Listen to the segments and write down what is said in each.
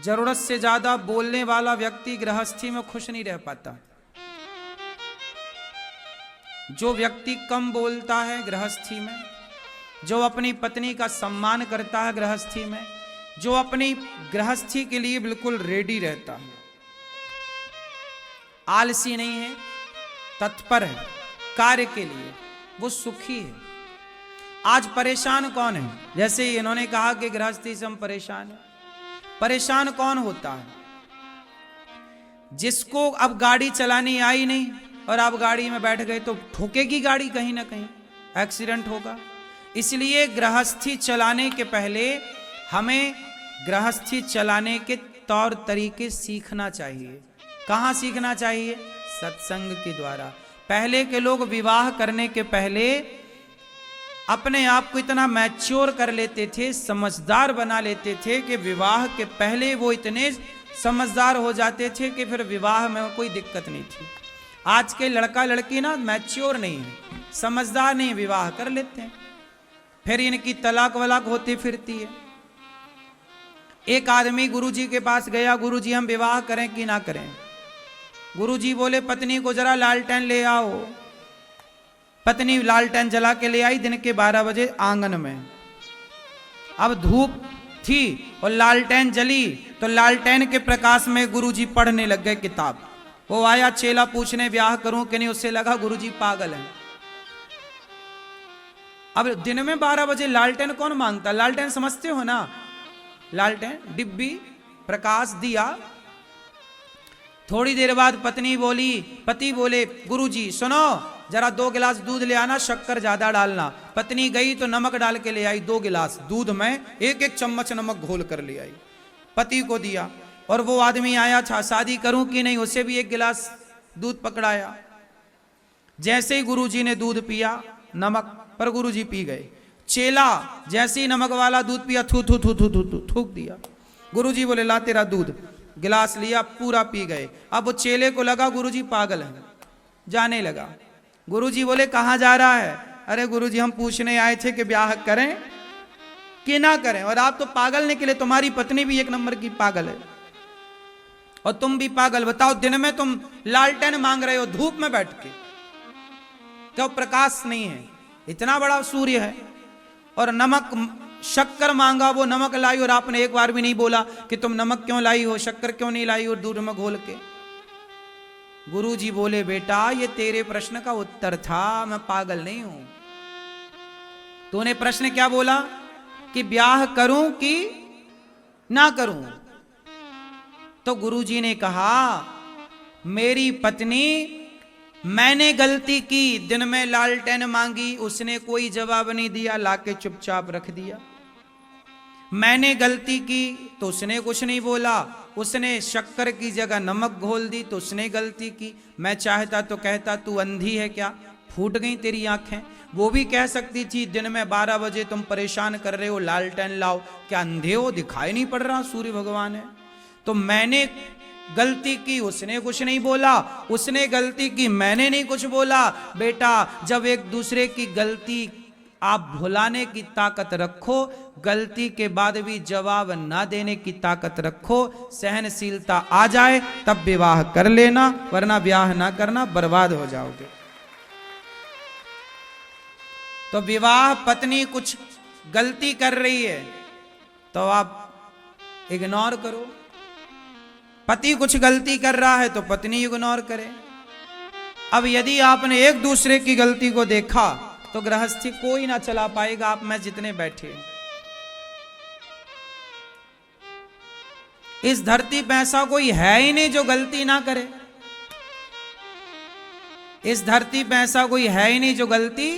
जरूरत से ज्यादा बोलने वाला व्यक्ति गृहस्थी में खुश नहीं रह पाता। जो व्यक्ति कम बोलता है गृहस्थी में, जो अपनी पत्नी का सम्मान करता है गृहस्थी में, जो अपनी गृहस्थी के लिए बिल्कुल रेडी रहता है, आलसी नहीं है, तत्पर है कार्य के लिए, वो सुखी है। आज परेशान कौन है? जैसे इन्होंने कहा कि गृहस्थी से हम परेशान हैं। परेशान कौन होता है? जिसको अब गाड़ी चलानी आई नहीं और आप गाड़ी में बैठ गए तो ठोकेगी गाड़ी, कहीं ना कहीं एक्सीडेंट होगा। इसलिए गृहस्थी चलाने के पहले हमें गृहस्थी चलाने के तौर तरीके सीखना चाहिए। कहाँ सीखना चाहिए? सत्संग के द्वारा। पहले के लोग विवाह करने के पहले अपने आप को इतना मैच्योर कर लेते थे, समझदार बना लेते थे कि विवाह के पहले वो इतने समझदार हो जाते थे कि फिर विवाह में कोई दिक्कत नहीं थी। आज के लड़का लड़की ना मैच्योर नहीं है, समझदार नहीं, विवाह कर लेते हैं, फिर इनकी तलाक वलाक होती फिरती है। एक आदमी गुरुजी के पास गया, गुरुजी हम विवाह करें कि ना करें? गुरुजी बोले पत्नी को जरा लालटेन ले आओ। पत्नी लालटेन जला के ले आई दिन के 12 बजे आंगन में। अब धूप थी और लालटेन जली, तो लालटेन के प्रकाश में गुरुजी पढ़ने लग गए किताब। वो आया चेला पूछने ब्याह करूं कि नहीं, उससे लगा गुरुजी पागल है। अब दिन में 12 बजे लालटेन कौन मांगता? लालटेन समझते हो ना, लालटेन डिब्बी प्रकाश दिया। थोड़ी देर बाद पत्नी बोली, पति बोले गुरुजी सुनो जरा 2 गिलास दूध ले आना, शक्कर ज्यादा डालना। पत्नी गई तो नमक डाल के ले आई 2 गिलास दूध में, 1-1 चम्मच नमक घोल कर ले आई, पति को दिया। और वो आदमी आया था, शादी करूं कि नहीं, उसे भी 1 गिलास दूध पकड़ाया। जैसे ही गुरुजी ने दूध पिया, नमक पर गुरुजी पी गए। चेला जैसे ही नमक वाला दूध पिया, थू थू थू थू थू थू थूक दिया। गुरुजी बोले ला तेरा दूध, गिलास लिया, पूरा पी गए। अब वो चेले को लगा गुरुजी पागल है, जाने लगा। गुरुजी बोले कहाँ जा रहा है? अरे गुरुजी हम पूछने आए थे कि ब्याह करें कि ना करें, और आप तो पागल निकले, तुम्हारी पत्नी भी 1 नंबर की पागल है और तुम भी पागल। बताओ दिन में तुम लालटेन मांग रहे हो धूप में बैठ के, क्यों प्रकाश नहीं है, इतना बड़ा सूर्य है। और नमक शक्कर मांगा, वो नमक लाई और आपने एक बार भी नहीं बोला कि तुम नमक क्यों लाई हो, शक्कर क्यों नहीं लाई, और दूध में घोल के। गुरुजी बोले बेटा ये तेरे प्रश्न का उत्तर था, मैं पागल नहीं हूं। तूने प्रश्न क्या बोला कि ब्याह करूं कि ना करूं? तो गुरुजी ने कहा मेरी पत्नी, मैंने गलती की, दिन में लालटेन मांगी, उसने कोई जवाब नहीं दिया, लाके चुपचाप रख दिया। मैंने गलती की तो उसने कुछ नहीं बोला, उसने शक्कर की जगह नमक घोल दी तो उसने गलती की। मैं चाहता तो कहता तू अंधी है क्या, फूट गई तेरी आंखें। वो भी कह सकती थी दिन में 12 बजे तुम परेशान कर रहे हो, लालटेन लाओ, क्या अंधे हो, दिखाई नहीं पड़ रहा सूर्य भगवान है? तो मैंने गलती की, उसने कुछ नहीं बोला, उसने गलती की, मैंने नहीं कुछ बोला। बेटा जब एक दूसरे की गलती आप भुलाने की ताकत रखो, गलती के बाद भी जवाब ना देने की ताकत रखो, सहनशीलता आ जाए तब विवाह कर लेना, वरना ब्याह ना करना, बर्बाद हो जाओगे। तो विवाह पत्नी कुछ गलती कर रही है तो आप इग्नोर करो, पति कुछ गलती कर रहा है तो पत्नी इग्नोर करे। अब यदि आपने एक दूसरे की गलती को देखा तो गृहस्थी कोई ना चला पाएगा, आप में जितने बैठे। इस धरती पे ऐसा कोई है ही नहीं जो गलती ना करे। इस धरती पे ऐसा कोई है ही नहीं जो गलती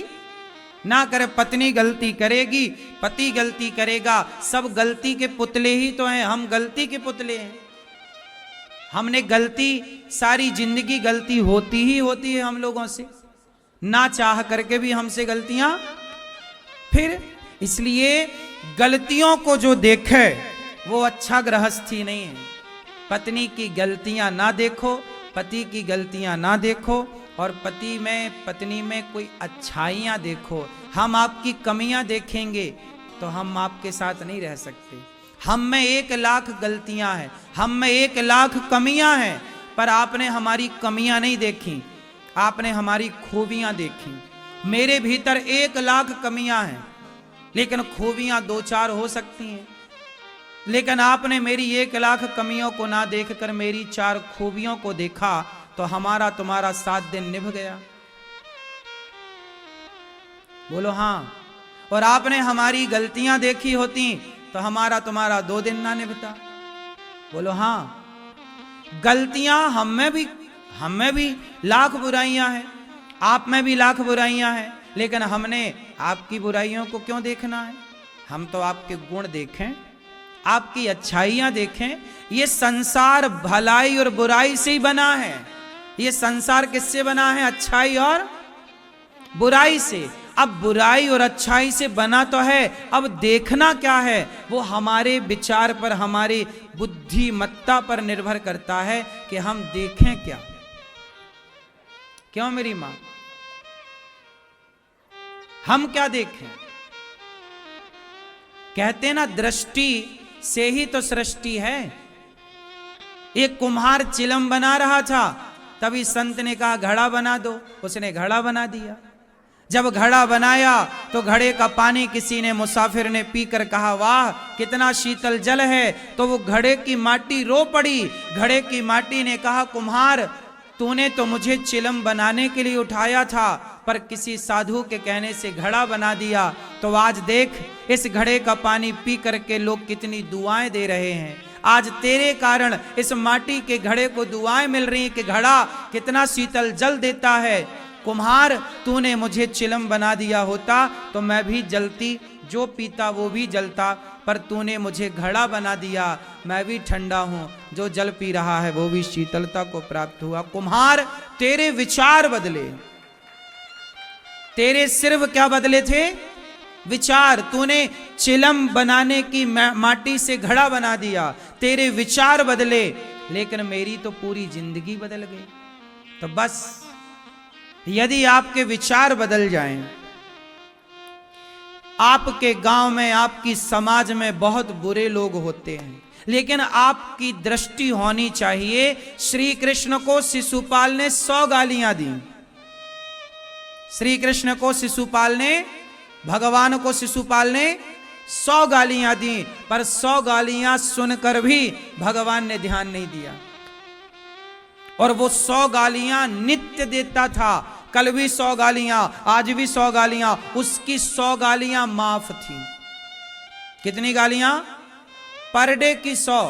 ना करे। पत्नी गलती करेगी, पति गलती करेगा, सब गलती के पुतले ही तो हैं। हम गलती के पुतले हैं। हमने गलती, सारी जिंदगी गलती होती ही होती है हम लोगों से, ना चाह करके भी हमसे गलतियां। फिर इसलिए गलतियों को जो देखे वो अच्छा गृहस्थी नहीं है। पत्नी की गलतियां ना देखो, पति की गलतियां ना देखो, और पति में पत्नी में कोई अच्छाइयां देखो। हम आपकी कमियां देखेंगे तो हम आपके साथ नहीं रह सकते। हम में 1,00,000 गलतियां हैं, हम में 1,00,000 कमियां हैं, पर आपने हमारी कमियां नहीं देखी, आपने हमारी खूबियां देखी। मेरे भीतर 1,00,000 कमियां हैं, लेकिन खूबियां 2-4 हो सकती हैं। लेकिन आपने मेरी 1,00,000 कमियों को ना देखकर मेरी 4 खूबियों को देखा, तो हमारा तुम्हारा 7 दिन निभ गया। बोलो हाँ। और आपने हमारी गलतियां देखी होती तो हमारा तुम्हारा 2 दिन ना निभता। बोलो हाँ। गलतियां हम में भी लाख बुराइयां हैं, आप में भी लाख बुराइयां हैं, लेकिन हमने आपकी बुराइयों को क्यों देखना है? हम तो आपके गुण देखें, आपकी अच्छाइयां देखें। ये संसार भलाई और बुराई से ही बना है। ये संसार किससे बना है? अच्छाई और बुराई से। अब बुराई और अच्छाई से बना तो है, अब देखना क्या है वो हमारे विचार पर, हमारी बुद्धिमत्ता पर निर्भर करता है कि हम देखें क्या। क्यों मेरी मां? हम क्या देखें? कहते ना, दृष्टि से ही तो सृष्टि है। एक कुम्हार चिलम बना रहा था, तभी संत ने कहा घड़ा बना दो, उसने घड़ा बना दिया। जब घड़ा बनाया तो घड़े का पानी किसी ने, मुसाफिर ने पीकर कहा वाह कितना शीतल जल है, तो वो घड़े की माटी रो पड़ी। घड़े की माटी ने कहा कुम्हार तूने तो मुझे चिलम बनाने के लिए उठाया था, पर किसी साधु के कहने से घड़ा बना दिया, तो आज देख इस घड़े का पानी पी करके लोग कितनी दुआएं दे रहे हैं। आज तेरे कारण इस माटी के घड़े को दुआएं मिल रही कि घड़ा कितना शीतल जल देता है। कुम्हार तूने मुझे चिलम बना दिया होता तो मैं भी जलती, जो पीता वो भी जलता, पर तूने मुझे घड़ा बना दिया, मैं भी ठंडा हूं, जो जल पी रहा है वो भी शीतलता को प्राप्त हुआ। कुम्हार तेरे विचार बदले, तेरे सिर्फ क्या बदले थे? विचार। तूने चिलम बनाने की माटी से घड़ा बना दिया, तेरे विचार बदले, लेकिन मेरी तो पूरी जिंदगी बदल गई। तो बस यदि आपके विचार बदल जाएं, आपके गांव में, आपकी समाज में बहुत बुरे लोग होते हैं, लेकिन आपकी दृष्टि होनी चाहिए। श्री कृष्ण को शिशुपाल ने 100 गालियां दी। श्री कृष्ण को शिशुपाल ने, भगवान को शिशुपाल ने 100 गालियां दी, पर 100 गालियां सुनकर भी भगवान ने ध्यान नहीं दिया। और वो 100 गालियां नित्य देता था। कल भी 100 गालियां, आज भी 100 गालियां, उसकी 100 गालियां माफ थी। कितनी गालियां? पर डे की 100।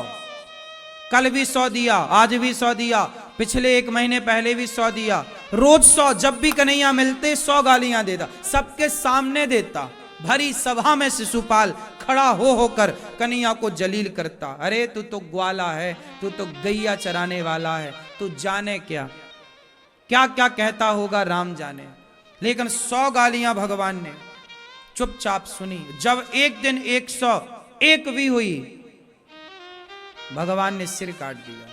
कल भी 100 दिया, आज भी 100 दिया, पिछले 1 महीने पहले भी 100 दिया, रोज 100। जब भी कन्हैया मिलते 100 गालियां देता, सबके सामने देता। भरी सभा में शिशुपाल खड़ा हो होकर कन्हैया को जलील करता। अरे तू तो ग्वाला है, तू तो गैया चराने वाला है, तू जाने क्या क्या क्या कहता होगा राम जाने। लेकिन 100 गालियां भगवान ने चुपचाप सुनी। जब एक दिन 101 भी हुई, भगवान ने सिर काट दिया।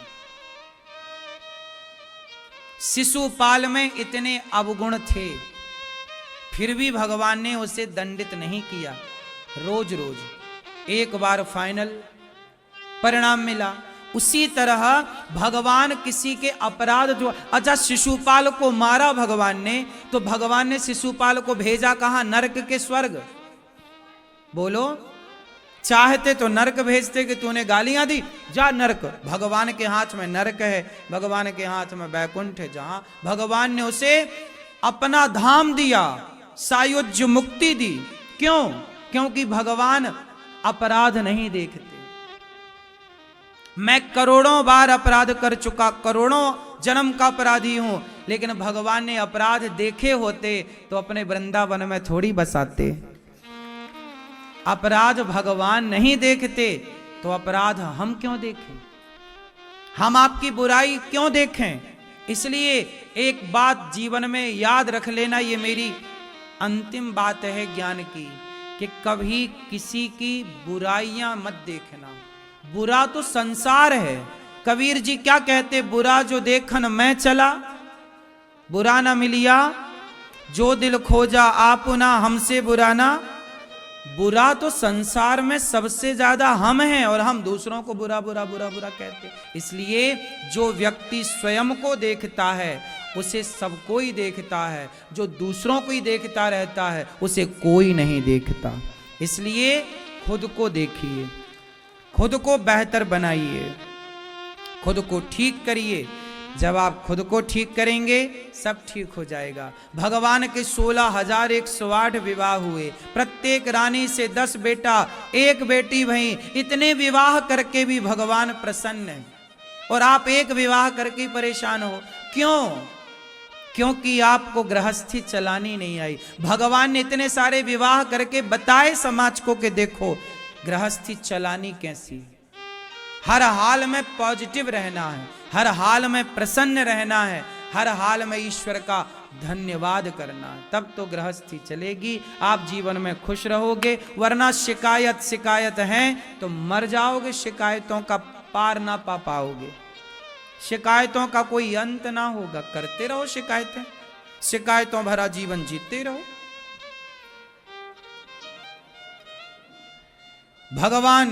शिशुपाल में इतने अवगुण थे, फिर भी भगवान ने उसे दंडित नहीं किया। रोज रोज एक बार फाइनल परिणाम मिला। उसी तरह भगवान किसी के अपराध जो, अच्छा शिशुपाल को मारा भगवान ने, तो भगवान ने शिशुपाल को भेजा कहां? नरक के स्वर्ग। बोलो, चाहते तो नरक भेजते कि तूने गालियां दी, जा नरक। भगवान के हाथ में नरक है, भगवान के हाथ में बैकुंठ है, जहां भगवान ने उसे अपना धाम दिया, सायुज्य मुक्ति दी। क्यों? क्योंकि भगवान अपराध नहीं देखते। मैं करोड़ों बार अपराध कर चुका, करोड़ों जन्म का अपराधी हूं, लेकिन भगवान ने अपराध देखे होते तो अपने वृंदावन में थोड़ी बसाते। अपराध भगवान नहीं देखते तो अपराध हम क्यों देखें? हम आपकी बुराई क्यों देखें? इसलिए एक बात जीवन में याद रख लेना, ये मेरी अंतिम बात है ज्ञान की, कि कभी किसी की बुराइयां मत देखना। बुरा तो संसार है। कबीर जी क्या कहते? बुरा जो देखन मैं चला, बुरा ना मिलिया, जो दिल खोजा आप ना हमसे बुरा ना बुरा तो संसार में सबसे ज्यादा हम हैं और हम दूसरों को बुरा बुरा बुरा बुरा कहते हैं। इसलिए जो व्यक्ति स्वयं को देखता है उसे सब कोई देखता है, जो दूसरों को ही देखता रहता है उसे कोई नहीं देखता। इसलिए खुद को देखिए, खुद को बेहतर बनाइए, खुद को ठीक करिए। जब आप खुद को ठीक करेंगे सब ठीक हो जाएगा। भगवान के 16,108 विवाह हुए, प्रत्येक रानी से 10 बेटा 1 बेटी भई, इतने विवाह करके भी भगवान प्रसन्न है। और आप एक विवाह करके परेशान हो, क्यों? क्योंकि आपको गृहस्थी चलानी नहीं आई। भगवान ने इतने सारे विवाह करके बताए समाज को कि देखो गृहस्थी चलानी कैसी। हर हाल में पॉजिटिव रहना है, हर हाल में प्रसन्न रहना है, हर हाल में ईश्वर का धन्यवाद करना है, तब तो गृहस्थी चलेगी, आप जीवन में खुश रहोगे। वरना शिकायत शिकायत है तो मर जाओगे, शिकायतों का पार ना पा पाओगे, शिकायतों का कोई अंत ना होगा। करते रहो शिकायतें, शिकायतों भरा जीवन जीते रहो। भगवान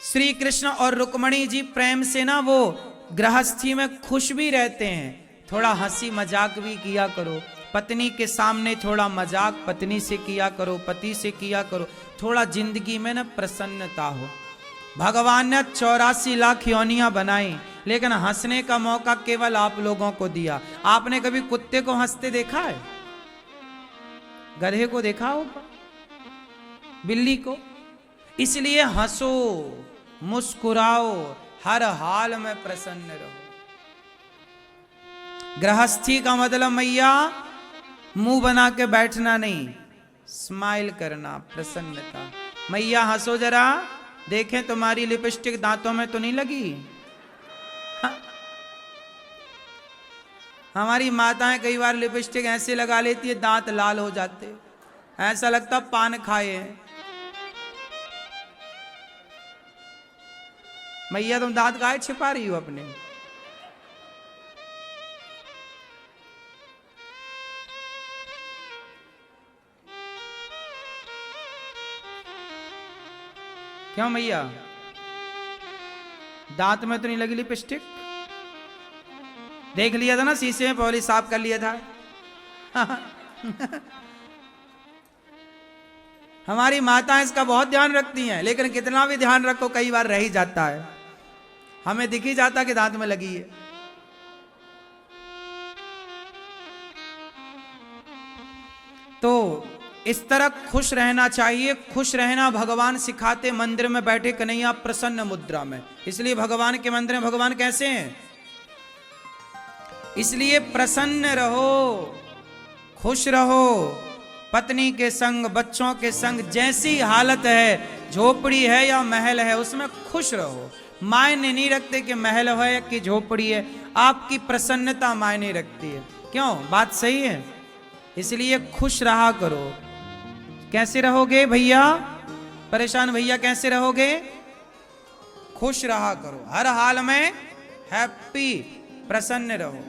श्री कृष्ण और रुक्मणी जी प्रेम से ना वो गृहस्थी में खुश भी रहते हैं। थोड़ा हंसी मजाक भी किया करो, पत्नी के सामने थोड़ा मजाक पत्नी से किया करो, पति से किया करो, थोड़ा जिंदगी में ना प्रसन्नता हो। भगवान ने 84 लाख योनियां बनाई, लेकिन हंसने का मौका केवल आप लोगों को दिया। आपने कभी कुत्ते को हंसते देखा है? गधे को देखा होगा, बिल्ली को? इसलिए हंसो, मुस्कुराओ, हर हाल में प्रसन्न रहो। गृहस्थी का मतलब मैया मुंह बना के बैठना नहीं, स्माइल करना, प्रसन्नता। मैया हंसो जरा, देखें तुम्हारी लिपस्टिक दांतों में तो नहीं लगी। हमारी माताएं कई बार लिपस्टिक ऐसे लगा लेती है दांत लाल हो जाते, ऐसा लगता पान खाए हैं। मैया तुम दांत काहे छिपा रही हो अपने? क्यों मैया, दांत में तो नहीं लगी लिपस्टिक? देख लिया था ना शीशे में, पहले साफ कर लिया था। हमारी माताएं इसका बहुत ध्यान रखती हैं, लेकिन कितना भी ध्यान रखो कई बार रह ही जाता है, हमें दिख ही जाता कि दांत में लगी है। तो इस तरह खुश रहना चाहिए। खुश रहना भगवान सिखाते मंदिर में बैठे कन्हैया प्रसन्न मुद्रा में। इसलिए भगवान के मंदिर में भगवान कैसे हैं? इसलिए प्रसन्न रहो, खुश रहो, पत्नी के संग, बच्चों के संग, जैसी हालत है, झोपड़ी है या महल है, उसमें खुश रहो। मायने नहीं रखते कि महल है कि झोपड़ी है, आपकी प्रसन्नता मायने रखती है। क्यों? बात सही है। इसलिए खुश रहा करो। कैसे रहोगे भैया? परेशान भैया कैसे रहोगे? खुश रहा करो, हर हाल में हैप्पी, प्रसन्न रहो।